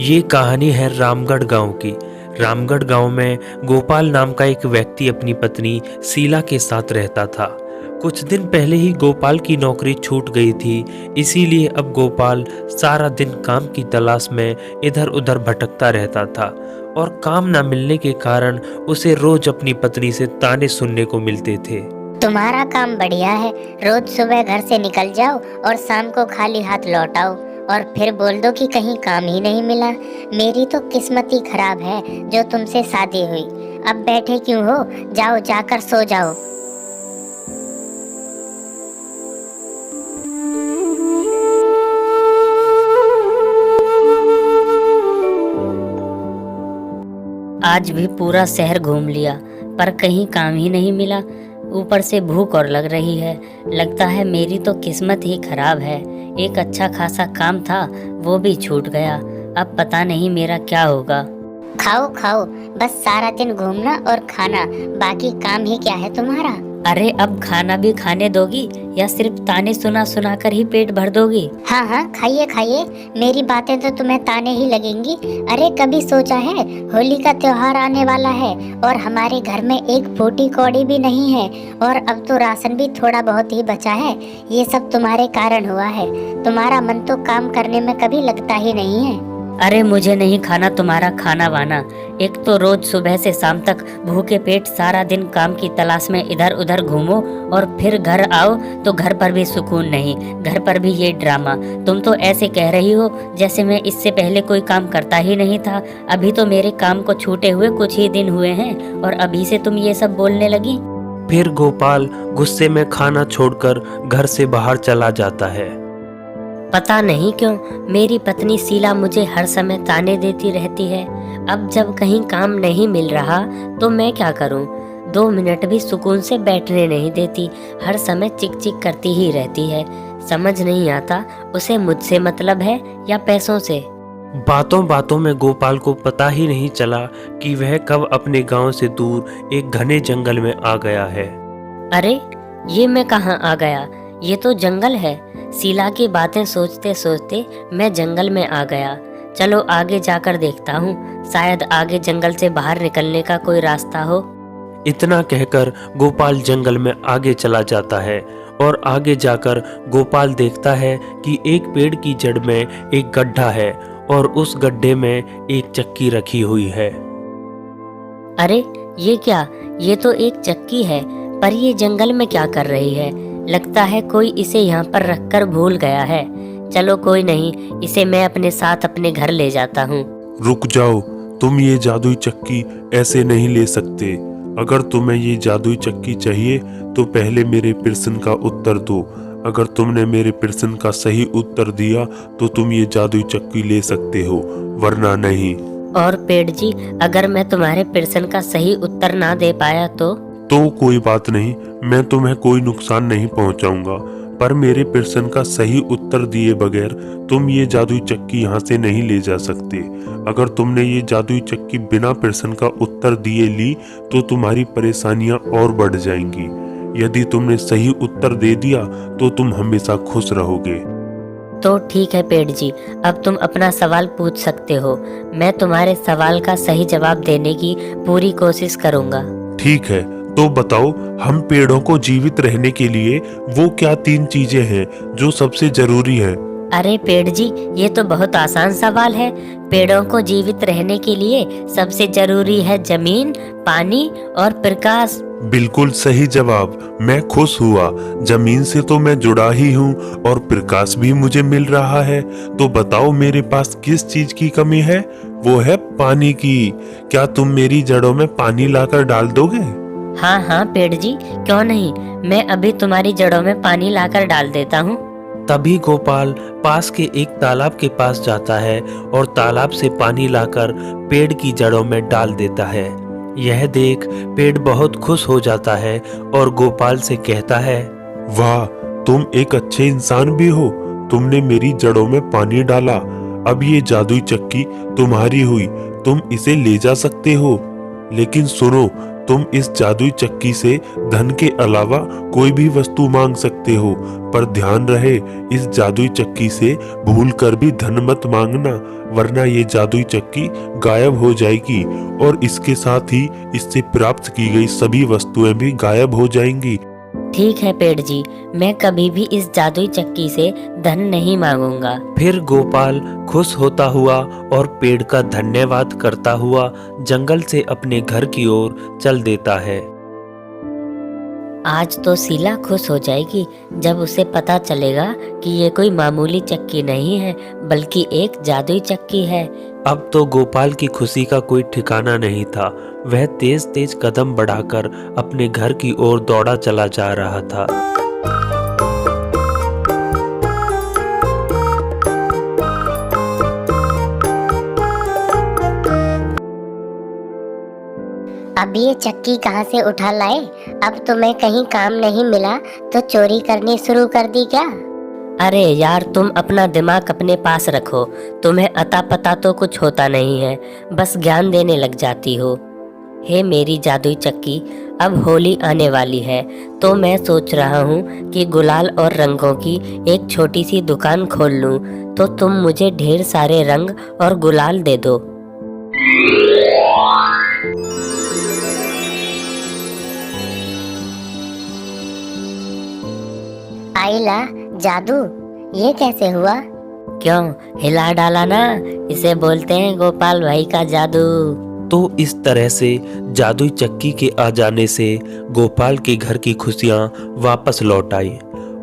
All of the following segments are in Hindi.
ये कहानी है रामगढ़ गांव की। रामगढ़ गांव में गोपाल नाम का एक व्यक्ति अपनी पत्नी शीला के साथ रहता था। कुछ दिन पहले ही गोपाल की नौकरी छूट गई थी, इसीलिए अब गोपाल सारा दिन काम की तलाश में इधर उधर भटकता रहता था और काम न मिलने के कारण उसे रोज अपनी पत्नी से ताने सुनने को मिलते थे। तुम्हारा काम बढ़िया है। रोज सुबह घर से निकल जाओ और शाम को खाली हाथ लौट आओ और फिर बोल दो कि कहीं काम ही नहीं मिला। मेरी तो किस्मत ही खराब है जो तुमसे शादी हुई। अब बैठे क्यों हो, जाओ जाकर सो जाओ। आज भी पूरा शहर घूम लिया पर कहीं काम ही नहीं मिला। ऊपर से भूख और लग रही है। लगता है मेरी तो किस्मत ही खराब है। एक अच्छा खासा काम था वो भी छूट गया। अब पता नहीं मेरा क्या होगा। खाओ खाओ, बस सारा दिन घूमना और खाना, बाकी काम ही क्या है तुम्हारा। अरे अब खाना भी खाने दोगी या सिर्फ ताने सुना सुना कर ही पेट भर दोगी? हाँ हाँ, खाइए खाइए, मेरी बातें तो तुम्हें ताने ही लगेंगी। अरे कभी सोचा है होली का त्योहार आने वाला है और हमारे घर में एक फूटी कौड़ी भी नहीं है और अब तो राशन भी थोड़ा बहुत ही बचा है। ये सब तुम्हारे कारण हुआ है। तुम्हारा मन तो काम करने में कभी लगता ही नहीं है। अरे मुझे नहीं खाना तुम्हारा खाना वाना। एक तो रोज सुबह से शाम तक भूखे पेट सारा दिन काम की तलाश में इधर उधर घूमो और फिर घर आओ तो घर पर भी सुकून नहीं, घर पर भी ये ड्रामा। तुम तो ऐसे कह रही हो जैसे मैं इससे पहले कोई काम करता ही नहीं था। अभी तो मेरे काम को छूटे हुए कुछ ही दिन हुए हैं और अभी से तुम ये सब बोलने लगी। फिर गोपाल गुस्से में खाना छोड़कर घर से बाहर चला जाता है। पता नहीं क्यों मेरी पत्नी शीला मुझे हर समय ताने देती रहती है। अब जब कहीं काम नहीं मिल रहा तो मैं क्या करूं? 2 मिनट भी सुकून से बैठने नहीं देती, हर समय चिक चिक करती ही रहती है। समझ नहीं आता उसे मुझसे मतलब है या पैसों से। बातों बातों में गोपाल को पता ही नहीं चला कि वह कब अपने गांव से दूर एक घने जंगल में आ गया है। अरे ये मैं कहाँ आ गया? ये तो जंगल है। शीला की बातें सोचते सोचते मैं जंगल में आ गया। चलो आगे जाकर देखता हूँ, शायद आगे जंगल से बाहर निकलने का कोई रास्ता हो। इतना कहकर गोपाल जंगल में आगे चला जाता है और आगे जाकर गोपाल देखता है कि एक पेड़ की जड़ में एक गड्ढा है और उस गड्ढे में एक चक्की रखी हुई है। अरे ये क्या? ये तो एक चक्की है, पर ये जंगल में क्या कर रही है? लगता है कोई इसे यहाँ पर रखकर भूल गया है। चलो कोई नहीं, इसे मैं अपने साथ अपने घर ले जाता हूँ। रुक जाओ, तुम ये जादुई चक्की ऐसे नहीं ले सकते। अगर तुम्हें ये जादुई चक्की चाहिए तो पहले मेरे प्रश्न का उत्तर दो। अगर तुमने मेरे प्रश्न का सही उत्तर दिया तो तुम ये जादुई चक्की ले सकते हो, वरना नहीं। और पेड़ जी, अगर मैं तुम्हारे प्रश्न का सही उत्तर ना दे पाया तो कोई बात नहीं, मैं तुम्हें कोई नुकसान नहीं पहुंचाऊंगा। पर मेरे प्रश्न का सही उत्तर दिए बगैर तुम ये जादुई चक्की यहाँ से नहीं ले जा सकते। अगर तुमने ये जादुई चक्की बिना प्रश्न का उत्तर दिए ली तो तुम्हारी परेशानियां और बढ़ जाएंगी। यदि तुमने सही उत्तर दे दिया तो तुम हमेशा खुश रहोगे। तो ठीक है पेड़ जी, अब तुम अपना सवाल पूछ सकते हो। मैं तुम्हारे सवाल का सही जवाब देने की पूरी कोशिश करूंगा। ठीक है, तो बताओ, हम पेड़ों को जीवित रहने के लिए वो क्या 3 चीजें हैं जो सबसे जरूरी है? अरे पेड़ जी, ये तो बहुत आसान सवाल है। पेड़ों को जीवित रहने के लिए सबसे जरूरी है जमीन, पानी और प्रकाश। बिल्कुल सही जवाब। मैं खुश हुआ। जमीन से तो मैं जुड़ा ही हूँ और प्रकाश भी मुझे मिल रहा है। तो बताओ मेरे पास किस चीज की कमी है? वो है पानी की। क्या तुम मेरी जड़ों में पानी लाकर डाल दोगे? हाँ हाँ पेड़ जी, क्यों नहीं, मैं अभी तुम्हारी जड़ों में पानी लाकर डाल देता हूँ। तभी गोपाल पास के एक तालाब के पास जाता है और तालाब से पानी लाकर पेड़ की जड़ों में डाल देता है। यह देख पेड़ बहुत खुश हो जाता है और गोपाल से कहता है, वाह, तुम एक अच्छे इंसान भी हो। तुमने मेरी जड़ों में पानी डाला। अब ये जादुई चक्की तुम्हारी हुई, तुम इसे ले जा सकते हो। लेकिन सुनो, तुम इस जादुई चक्की से धन के अलावा कोई भी वस्तु मांग सकते हो, पर ध्यान रहे इस जादुई चक्की से भूल कर भी धन मत मांगना, वरना ये जादुई चक्की गायब हो जाएगी और इसके साथ ही इससे प्राप्त की गई सभी वस्तुएं भी गायब हो जाएंगी। ठीक है पेड़ जी, मैं कभी भी इस जादुई चक्की से धन नहीं मांगूंगा। फिर गोपाल खुश होता हुआ और पेड़ का धन्यवाद करता हुआ जंगल से अपने घर की ओर चल देता है। आज तो शीला खुश हो जाएगी जब उसे पता चलेगा कि ये कोई मामूली चक्की नहीं है बल्कि एक जादुई चक्की है। अब तो गोपाल की खुशी का कोई ठिकाना नहीं था। वह तेज तेज कदम बढ़ाकर अपने घर की ओर दौड़ा चला जा रहा था। अब ये चक्की कहाँ से उठा लाए? अब तुम्हें कहीं काम नहीं मिला तो चोरी करनी शुरू कर दी क्या? अरे यार, तुम अपना दिमाग अपने पास रखो। तुम्हें अता पता तो कुछ होता नहीं है, बस ज्ञान देने लग जाती हो। हे मेरी जादुई चक्की, अब होली आने वाली है तो मैं सोच रहा हूँ कि गुलाल और रंगों की एक छोटी सी दुकान खोल लूँ, तो तुम मुझे ढेर सारे रंग और गुलाल दे दो। आइला, जादू ये कैसे हुआ? क्यों, हिला डाला ना? इसे बोलते हैं गोपाल भाई का जादू। तो इस तरह से जादुई चक्की के आ जाने से गोपाल के घर की खुशियां वापस लौट आई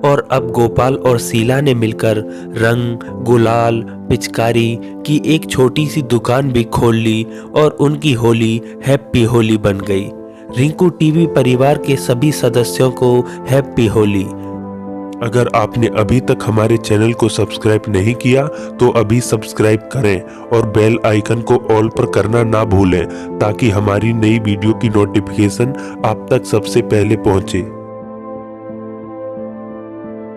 और अब गोपाल और शीला ने मिलकर रंग, गुलाल, पिचकारी की एक छोटी सी दुकान भी खोल ली और उनकी होली हैप्पी होली बन गई। रिंकू टीवी परिवार के सभी सदस्यों को हैप्पी होली। अगर आपने अभी तक हमारे चैनल को सब्सक्राइब नहीं किया तो अभी सब्सक्राइब करें और बेल आइकन को ऑल पर करना ना भूलें ताकि हमारी नई वीडियो की नोटिफिकेशन आप तक सबसे पहले पहुंचे।